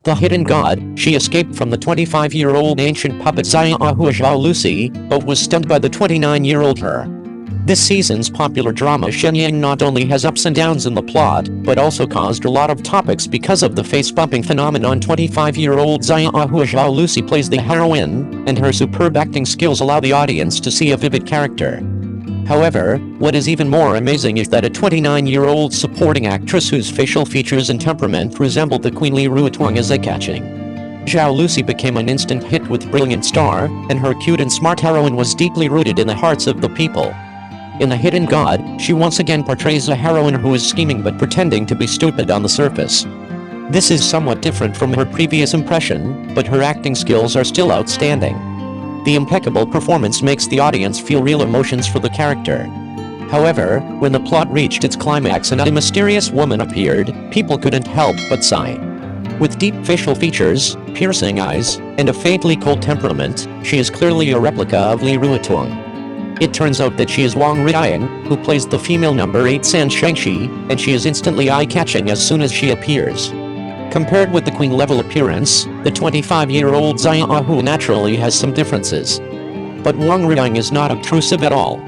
The hidden god, she escaped from the 25-year-old ancient puppet Zhao Lusi, but was stunned by the 29-year-old her. This season's popular drama Cheng Yi not only has ups and downs in the plot, but also caused a lot of topics because of the face-bumping phenomenon. 25-year-old Zhao Lusi plays the heroine, and her superb acting skills allow the audience to see a vivid character. However, what is even more amazing is that a 29-year-old supporting actress whose facial features and temperament resembled the Queen Li Ruotuang is eye-catching. Zhao Lusi became an instant hit with Brilliant Star, and her cute and smart heroine was deeply rooted in the hearts of the people. In The Hidden God, she once again portrays a heroine who is scheming but pretending to be stupid on the surface. This is somewhat different from her previous impression, but her acting skills are still outstanding. The impeccable performance makes the audience feel real emotions for the character. However, when the plot reached its climax and a mysterious woman appeared, people couldn't help but sigh. With deep facial features, piercing eyes, and a faintly cold temperament, she is clearly a replica of Li Ruotuang. It turns out that she is Wang Riaying, who plays the female number 8 San Shengxi, and she is instantly eye-catching as soon as she appears. Compared with the queen-level appearance, the 25-year-old Zhao naturally has some differences. But Wang Riaying is not obtrusive at all.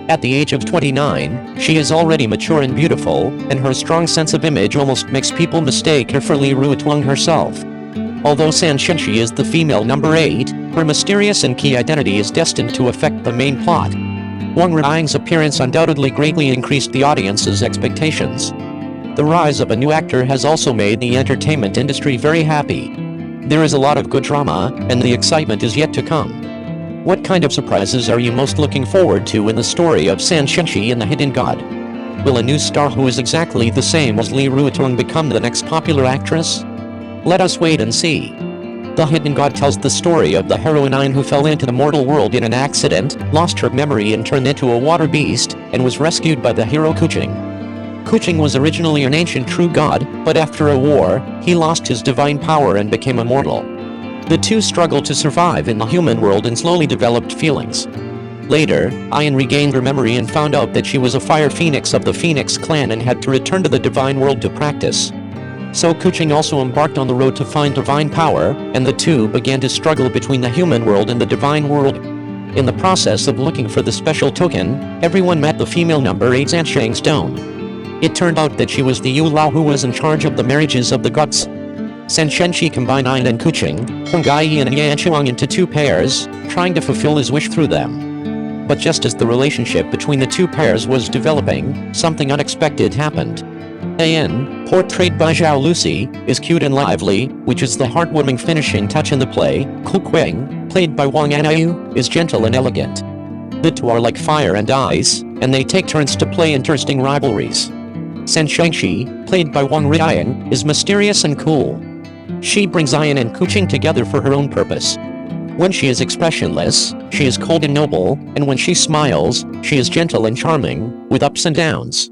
At the age of 29, she is already mature and beautiful, and her strong sense of image almost makes people mistake her for Li Ruotuang herself. Although San Shengxi is the female number 8, her mysterious and key identity is destined to affect the main plot. Wang Riaying's appearance undoubtedly greatly increased the audience's expectations. The rise of a new actor has also made the entertainment industry very happy. There is a lot of good drama, and the excitement is yet to come. What kind of surprises are you most looking forward to in the story of San Shengxi and the Hidden God? Will a new star who is exactly the same as Li Ruotuang become the next popular actress? Let us wait and see. The Hidden God tells the story of the heroine who fell into the mortal world in an accident, lost her memory and turned into a water beast, and was rescued by the hero Kuching. Kuching was originally an ancient true god, but after a war, he lost his divine power and became immortal. The two struggled to survive in the human world and slowly developed feelings. Later, Ayan regained her memory and found out that she was a fire phoenix of the Phoenix clan and had to return to the divine world to practice. So Kuching also embarked on the road to find divine power, and the two began to struggle between the human world and the divine world. In the process of looking for the special token, everyone met the female number 8 Zansheng Stone. It turned out that she was the Yu Lao who was in charge of the marriages of the gods. San Shengxi combined Ayan and Kuching, Honggai and Yanchuang into two pairs, trying to fulfill his wish through them. But just as the relationship between the two pairs was developing, something unexpected happened. Ayan, portrayed by Zhao Lusi, is cute and lively, which is the heartwarming finishing touch in the play. Kuquing, played by Wang Anayu, is gentle and elegant. The two are like fire and ice, and they take turns to play interesting rivalries. San Shengxi, played by Wang Riaying, is mysterious and cool. She brings Ayan and Kuching together for her own purpose. When she is expressionless, she is cold and noble, and when she smiles, she is gentle and charming, with ups and downs.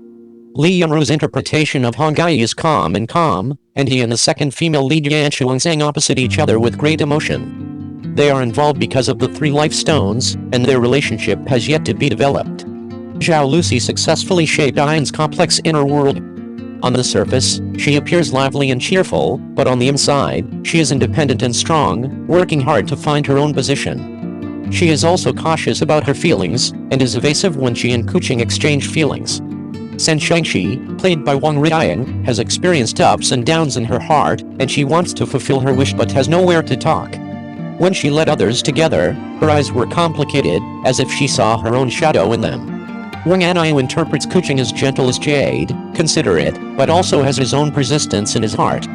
Li Yunru's interpretation of Honggai is calm, and he and the second female lead Yanchuang sang opposite each other with great emotion. They are involved because of the 3 life stones, and their relationship has yet to be developed. Zhao Lusi successfully shaped Ayan's complex inner world. On the surface, she appears lively and cheerful, but on the inside, she is independent and strong, working hard to find her own position. She is also cautious about her feelings, and is evasive when she and Kuching exchange feelings. San Shengxi, played by Wang Riaying, has experienced ups and downs in her heart, and she wants to fulfill her wish but has nowhere to talk. When she led others together, her eyes were complicated, as if she saw her own shadow in them. Wang Anayu interprets Kuching as gentle as jade, considerate, but also has his own persistence in his heart.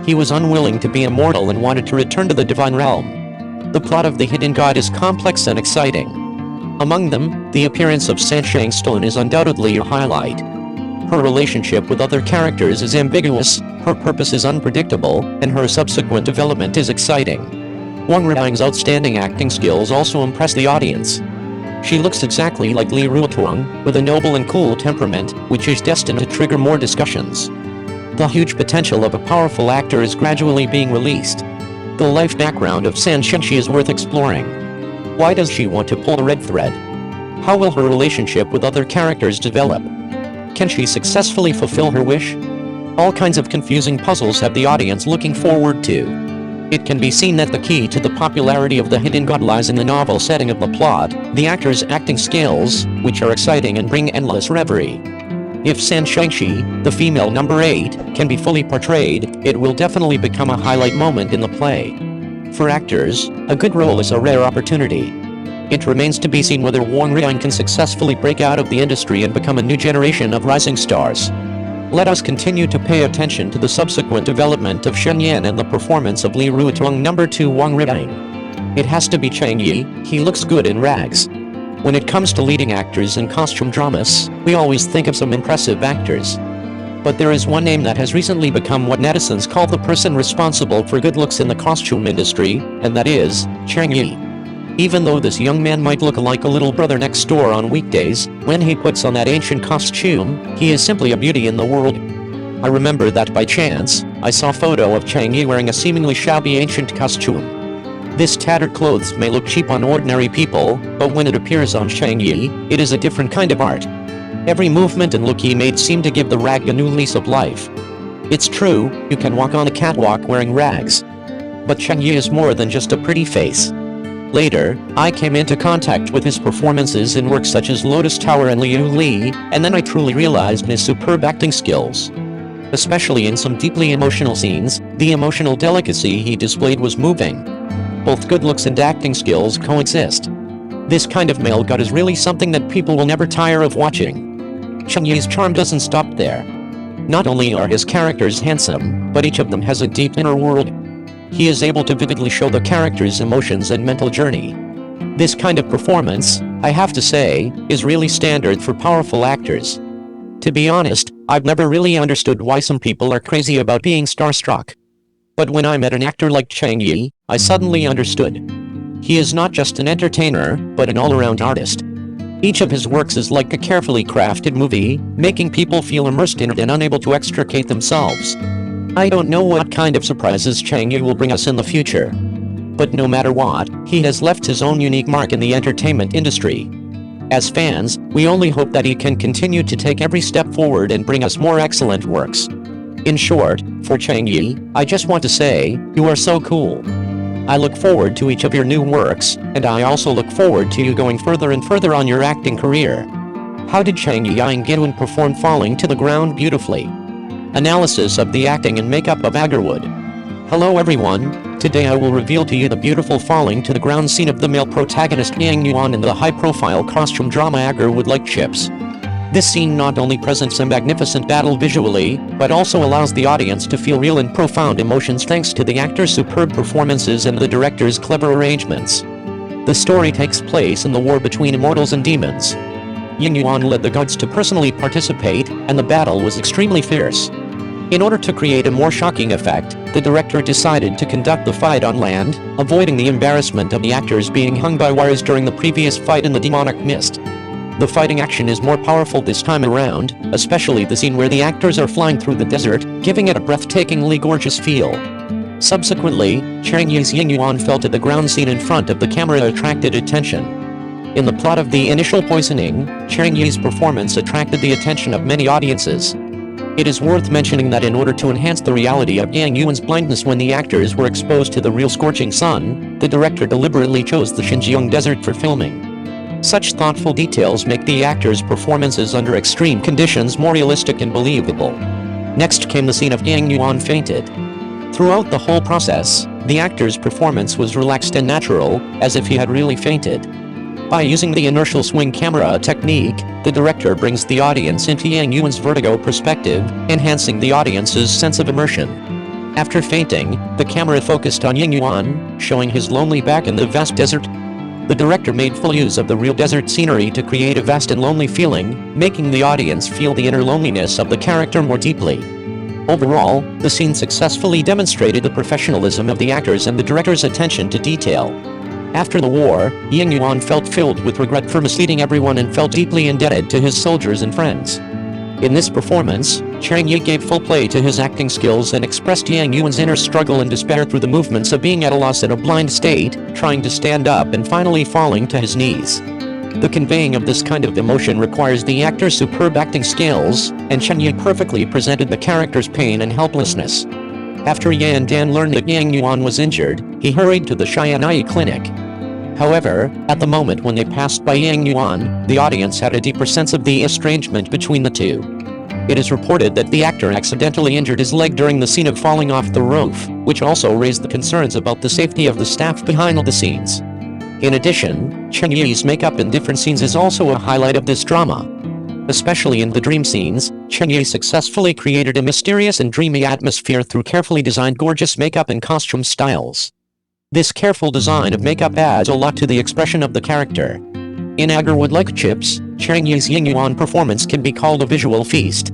He was unwilling to be immortal and wanted to return to the divine realm. The plot of The Hidden God is complex and exciting. Among them, the appearance of Sansheng Stone is undoubtedly a highlight. Her relationship with other characters is ambiguous, her purpose is unpredictable, and her subsequent development is exciting. Wang Riaying's outstanding acting skills also impress the audience. She looks exactly like Li Ruotuang, with a noble and cool temperament, which is destined to trigger more discussions. The huge potential of a powerful actor is gradually being released. The life background of San Shengxi is worth exploring. Why does she want to pull a red thread? How will her relationship with other characters develop? Can she successfully fulfill her wish? All kinds of confusing puzzles have the audience looking forward to. It can be seen that the key to the popularity of the hidden god lies in the novel setting of the plot, the actors' acting skills, which are exciting and bring endless reverie. If Cheng Yi, the female number 8, can be fully portrayed, it will definitely become a highlight moment in the play. For actors, a good role is a rare opportunity. It remains to be seen whether Wang Riang can successfully break out of the industry and become a new generation of rising stars. Let us continue to pay attention to the subsequent development of Shen Yan and the performance of Li Ruotuang number 2 Wang Riang. It has to be Cheng Yi, he looks good in rags. When it comes to leading actors in costume dramas, we always think of some impressive actors. But there is one name that has recently become what netizens call the person responsible for good looks in the costume industry, and that is Cheng Yi. Even though this young man might look like a little brother next door on weekdays, when he puts on that ancient costume, he is simply a beauty in the world. I remember that by chance, I saw a photo of Cheng Yi wearing a seemingly shabby ancient costume. This tattered clothes may look cheap on ordinary people, but when it appears on Cheng Yi, it is a different kind of art. Every movement and look he made seemed to give the rag a new lease of life. It's true, you can walk on a catwalk wearing rags. But Cheng Yi is more than just a pretty face. Later, I came into contact with his performances in works such as Lotus Tower and Liu Li, and then I truly realized his superb acting skills. Especially in some deeply emotional scenes, the emotional delicacy he displayed was moving. Both good looks and acting skills coexist. This kind of male god is really something that people will never tire of watching. Cheng Yi's charm doesn't stop there. Not only are his characters handsome, but each of them has a deep inner world. He is able to vividly show the character's emotions and mental journey. This kind of performance, I have to say, is really standard for powerful actors. To be honest, I've never really understood why some people are crazy about being starstruck. But when I met an actor like Cheng Yi, I suddenly understood. He is not just an entertainer, but an all-around artist. Each of his works is like a carefully crafted movie, making people feel immersed in it and unable to extricate themselves. I don't know what kind of surprises Cheng Yi will bring us in the future. But no matter what, he has left his own unique mark in the entertainment industry. As fans, we only hope that he can continue to take every step forward and bring us more excellent works. In short, for Cheng Yi, I just want to say, you are so cool. I look forward to each of your new works, and I also look forward to you going further and further on your acting career. How did Cheng Yi Ingwen perform Falling to the Ground beautifully? Analysis of the acting and makeup of Agarwood. Hello everyone, today I will reveal to you the beautiful falling to the ground scene of the male protagonist Yang Yuan in the high-profile costume drama Agarwood Like Chips. This scene not only presents a magnificent battle visually, but also allows the audience to feel real and profound emotions thanks to the actor's superb performances and the director's clever arrangements. The story takes place in the war between immortals and demons. Yin Yuan led the gods to personally participate, and the battle was extremely fierce. In order to create a more shocking effect, the director decided to conduct the fight on land, avoiding the embarrassment of the actors being hung by wires during the previous fight in the demonic mist. The fighting action is more powerful this time around, especially the scene where the actors are flying through the desert, giving it a breathtakingly gorgeous feel. Subsequently, Cheng Yi's Yin Yuan fell to the ground scene in front of the camera attracted attention. In the plot of The Initial Poisoning, Cheng Yi's performance attracted the attention of many audiences. It is worth mentioning that in order to enhance the reality of Yang Yuan's blindness when the actors were exposed to the real scorching sun, the director deliberately chose the Xinjiang desert for filming. Such thoughtful details make the actors' performances under extreme conditions more realistic and believable. Next came the scene of Yang Yuan fainted. Throughout the whole process, the actor's performance was relaxed and natural, as if he had really fainted. By using the inertial swing camera technique, the director brings the audience into Yang Yuan's vertigo perspective, enhancing the audience's sense of immersion. After fainting, the camera focused on Yang Yuan, showing his lonely back in the vast desert. The director made full use of the real desert scenery to create a vast and lonely feeling, making the audience feel the inner loneliness of the character more deeply. Overall, the scene successfully demonstrated the professionalism of the actors and the director's attention to detail. After the war, Yang Yuan felt filled with regret for misleading everyone and felt deeply indebted to his soldiers and friends. In this performance, Cheng Yi gave full play to his acting skills and expressed Yang Yuan's inner struggle and despair through the movements of being at a loss in a blind state, trying to stand up and finally falling to his knees. The conveying of this kind of emotion requires the actor's superb acting skills, and Cheng Yi perfectly presented the character's pain and helplessness. After Yan Dan learned that Yang Yuan was injured, he hurried to the Xianai clinic. However, at the moment when they passed by Yang Yuan, the audience had a deeper sense of the estrangement between the two. It is reported that the actor accidentally injured his leg during the scene of falling off the roof, which also raised the concerns about the safety of the staff behind the scenes. In addition, Cheng Yi's makeup in different scenes is also a highlight of this drama. Especially in the dream scenes, Cheng Yi successfully created a mysterious and dreamy atmosphere through carefully designed gorgeous makeup and costume styles. This careful design of makeup adds a lot to the expression of the character. In Agar Would Like Chips, Cheng Yi's Ying Yuan performance can be called a visual feast.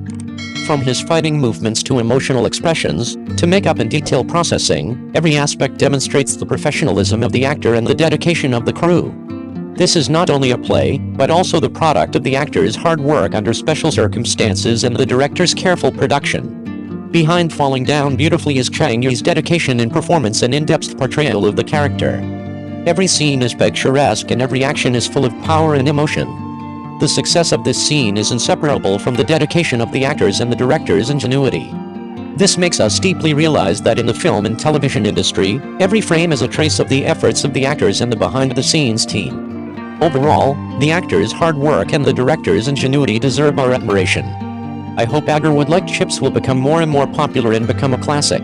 From his fighting movements to emotional expressions, to makeup and detail processing, every aspect demonstrates the professionalism of the actor and the dedication of the crew. This is not only a play, but also the product of the actor's hard work under special circumstances and the director's careful production. Behind falling down beautifully is Cheng Yi's dedication in performance and in-depth portrayal of the character. Every scene is picturesque and every action is full of power and emotion. The success of this scene is inseparable from the dedication of the actors and the director's ingenuity. This makes us deeply realize that in the film and television industry, every frame is a trace of the efforts of the actors and the behind-the-scenes team. Overall, the actors' hard work and the director's ingenuity deserve our admiration. I hope Agar Would Like Chips will become more and more popular and become a classic.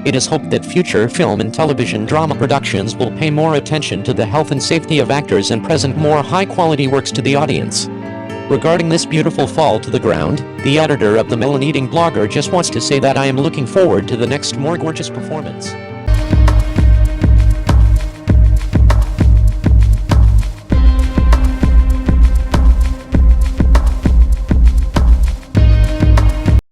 It is hoped that future film and television drama productions will pay more attention to the health and safety of actors and present more high-quality works to the audience. Regarding this beautiful fall to the ground, the editor of the Melon Eating blogger just wants to say that I am looking forward to the next more gorgeous performance.